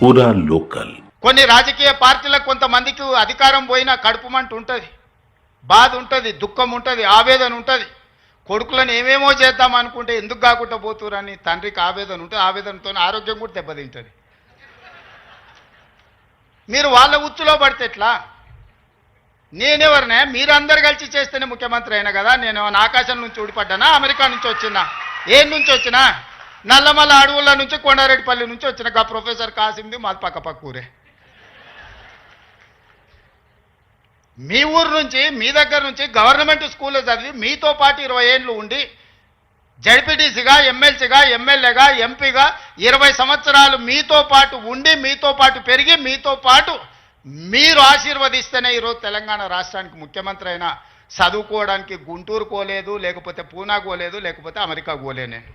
పూరా లోకల్. కొన్ని రాజకీయ పార్టీలకు కొంతమందికి అధికారం పోయినా కడుపుమంట ఉంటుంది, బాధ ఉంటుంది, దుఃఖం ఉంటుంది, ఆవేదన ఉంటుంది. కొడుకులను ఏమేమో చేద్దాం అనుకుంటే ఎందుకు కాకుండా పోతురని తండ్రికి ఆవేదన ఉంటుంది. ఆవేదనతో ఆరోగ్యం కూడా దెబ్బతింటుంది. మీరు వాళ్ళ ఉచ్చులో పడితే ఎట్లా? నేనెవరినే? మీరందరు కలిసి చేస్తేనే ముఖ్యమంత్రి అయినా కదా. నేను ఆకాశం నుంచి ఊడిపడ్డానా? అమెరికా నుంచి వచ్చినా? ఏం నుంచి వచ్చినా? నల్లమల్ల అడవుల నుంచి, కొండారెడ్డిపల్లి నుంచి వచ్చిన గా ప్రొఫెసర్ కాసింది మాది పక్క ఊరే. మీ ఊరు నుంచి, మీ దగ్గర నుంచి గవర్నమెంట్ స్కూల్లో చదివి మీతో పాటు 20 ఏళ్ళు ఉండి జడ్పీటీసీగా, ఎమ్మెల్సీగా, ఎమ్మెల్యేగా, ఎంపీగా 20 సంవత్సరాలు మీతో పాటు ఉండి, మీతో పాటు పెరిగి, మీతో పాటు మీరు ఆశీర్వదిస్తేనే ఈరోజు తెలంగాణ రాష్ట్రానికి ముఖ్యమంత్రి అయినా. చదువుకోవడానికి గుంటూరు పోలేదు, లేకపోతే పూనా పోలేదు, లేకపోతే అమెరికా పోలే. నేను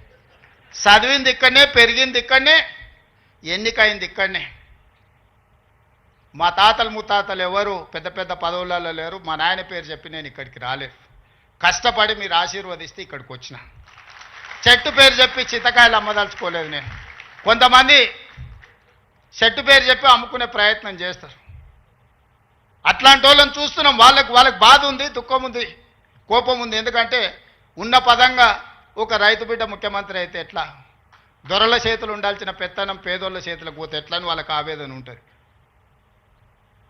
చదివింది ఇక్కడనే, పెరిగింది ఇక్కడనే, ఎన్నికైంది ఇక్కడనే. మా తాతలు ముత్తాతలు ఎవరు పెద్ద పెద్ద పదవులలో లేరు. మా నాయన పేరు చెప్పి నేను ఇక్కడికి రాలేదు. కష్టపడి మీరు ఆశీర్వదిస్తే ఇక్కడికి వచ్చిన. చెట్టు పేరు చెప్పి చింతకాయలు అమ్మదలుచుకోలేదు నేను. కొంతమంది చెట్టు పేరు చెప్పి అమ్ముకునే ప్రయత్నం చేస్తారు. అట్లాంటి వాళ్ళని చూస్తున్నాం. వాళ్ళకి బాధ ఉంది, దుఃఖం ఉంది, కోపం ఉంది. ఎందుకంటే ఉన్న పదంగా ఒక రైతు బిడ్డ ముఖ్యమంత్రి అయితే ఎట్లా? దొరల చేతులు ఉండాల్సిన పెత్తనం పేదోళ్ళ చేతులకు పోతే ఎట్లా అని వాళ్ళకి ఆవేదన ఉంటుంది.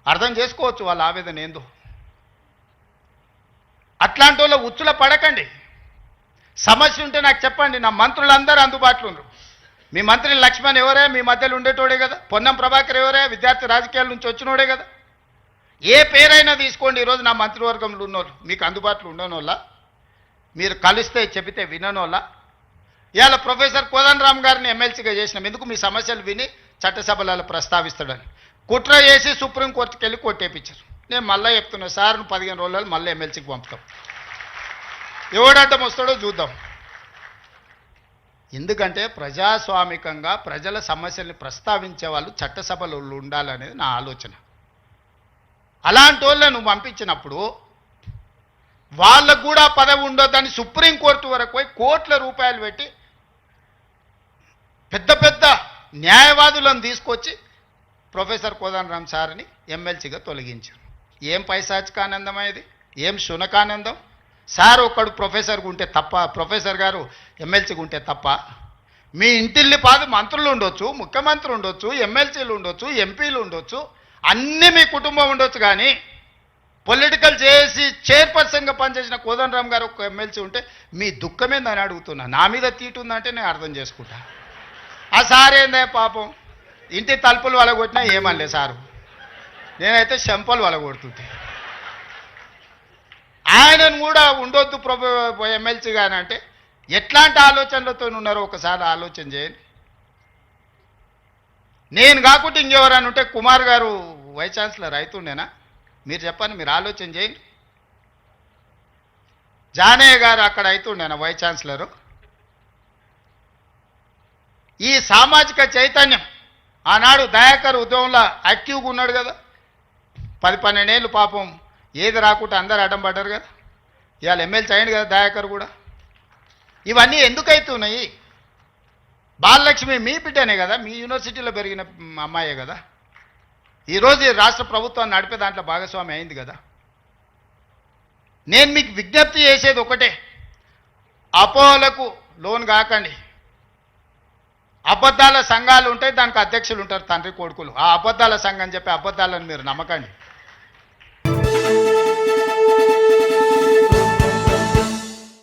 అర్థం చేసుకోవచ్చు వాళ్ళ ఆవేదన ఏందో. అట్లాంటి వాళ్ళ ఉచ్చుల పడకండి. సమస్య ఉంటే నాకు చెప్పండి. నా మంత్రులందరూ అందుబాటులో ఉన్నారు. మీ మంత్రి లక్ష్మణ్ ఎవరే? మీ మధ్యలో ఉండేటోడే కదా. పొన్నం ప్రభాకర్ ఎవరే? విద్యార్థి రాజకీయాల నుంచి వచ్చినోడే కదా. ఏ పేరైనా తీసుకోండి. ఈరోజు నా మంత్రివర్గంలో ఉన్నోళ్ళు మీకు అందుబాటులో ఉండనోళ్ళ, మీరు కలిస్తే చెబితే విననోళ్ళ. ఇవాళ ప్రొఫెసర్ కోదండరామ్ గారిని ఎమ్మెల్సీగా చేసినాం. ఎందుకు? మీ సమస్యలు విని చట్టసభలలో ప్రస్తావిస్తాడని. కుట్ర చేసి సుప్రీంకోర్టుకి వెళ్ళి కొట్టేపించారు. నేను మళ్ళీ చెప్తున్నా, సార్ 15 రోజులు మళ్ళీ ఎమ్మెల్సీకి పంపుతాం. ఎవడడ్డం వస్తాడో చూద్దాం. ఎందుకంటే ప్రజాస్వామికంగా ప్రజల సమస్యల్ని ప్రస్తావించే వాళ్ళు చట్టసభలో ఉండాలనేది నా ఆలోచన. అలాంటి వాళ్ళను పంపించినప్పుడు వాళ్ళకు కూడా పదవి ఉండొద్దని సుప్రీంకోర్టు వరకు పోయి కోట్ల రూపాయలు పెట్టి పెద్ద పెద్ద న్యాయవాదులను తీసుకొచ్చి ప్రొఫెసర్ కోదండరామ్ సార్ని ఎమ్మెల్సీగా తొలగించారు. ఏం పైశాచికానందం ఇది? ఏం శునకానందం? సార్ ఒక్కడు ప్రొఫెసర్గా ఉంటే తప్ప, ప్రొఫెసర్ గారు ఎమ్మెల్సీగా ఉంటే తప్ప? మీ ఇంటిల్లి పాదు మంత్రులు ఉండొచ్చు, ముఖ్యమంత్రి ఉండొచ్చు, ఎమ్మెల్సీలు ఉండొచ్చు, ఎంపీలు ఉండొచ్చు, అన్నీ మీ కుటుంబం ఉండొచ్చు. కానీ పొలిటికల్ చేసి చైర్పర్సన్గా పనిచేసిన కోదండరామ్ గారు ఒక ఎమ్మెల్సీ ఉంటే మీ దుఃఖమేందని అడుగుతున్నా. నా మీద తీటు ఉందంటే నేను అర్థం చేసుకుంటా. ఆ సార్ ఏందే పాపం, ఇంటి తలుపులు వలగొట్టినా ఏమనలే సారు. నేనైతే చెంపలు వలగొడుతుంటే. ఆయనను కూడా ఉండొద్దు ఎమ్మెల్సీగా అంటే ఎట్లాంటి ఆలోచనలతో ఉన్నారో ఒకసారి ఆలోచన చేయండి. నేను కాకుండా ఇంకెవరని ఉంటే కుమార్ గారు వైస్ ఛాన్సలర్ అవుతుండేనా? మీరు చెప్పండి, మీరు ఆలోచన చేయండి. జానయ్య గారు అక్కడ అవుతుండేనా వైస్ ఛాన్సలరు? ఈ సామాజిక చైతన్యం ఆనాడు దయాకర్ ఉద్యమంలో యాక్టివ్గా ఉన్నాడు కదా. 10-12 ఏళ్ళు పాపం ఏది రాకుండా అందరు అడ్డం పడ్డారు కదా. ఇవాళ ఎమ్మెల్సీ అయ్యింది కదా దయాకర్ కూడా. ఇవన్నీ ఎందుకు అవుతున్నాయి? బాలలక్ష్మి మీ బిడ్డనే కదా, మీ యూనివర్సిటీలో పెరిగిన అమ్మాయే కదా. ఈరోజు ఈ రాష్ట్ర ప్రభుత్వాన్ని నడిపే దాంట్లో భాగస్వామి అయింది కదా. నేను మీకు విజ్ఞప్తి చేసేది ఒకటే, అపోహలకు లోన్ కాకండి. అబద్ధాల సంఘాలు ఉంటాయి, దానికి అధ్యక్షులు ఉంటారు, తండ్రి కొడుకులు. ఆ అబద్ధాల సంఘం చెప్పి అబద్ధాలను మీరు నమ్మకండి.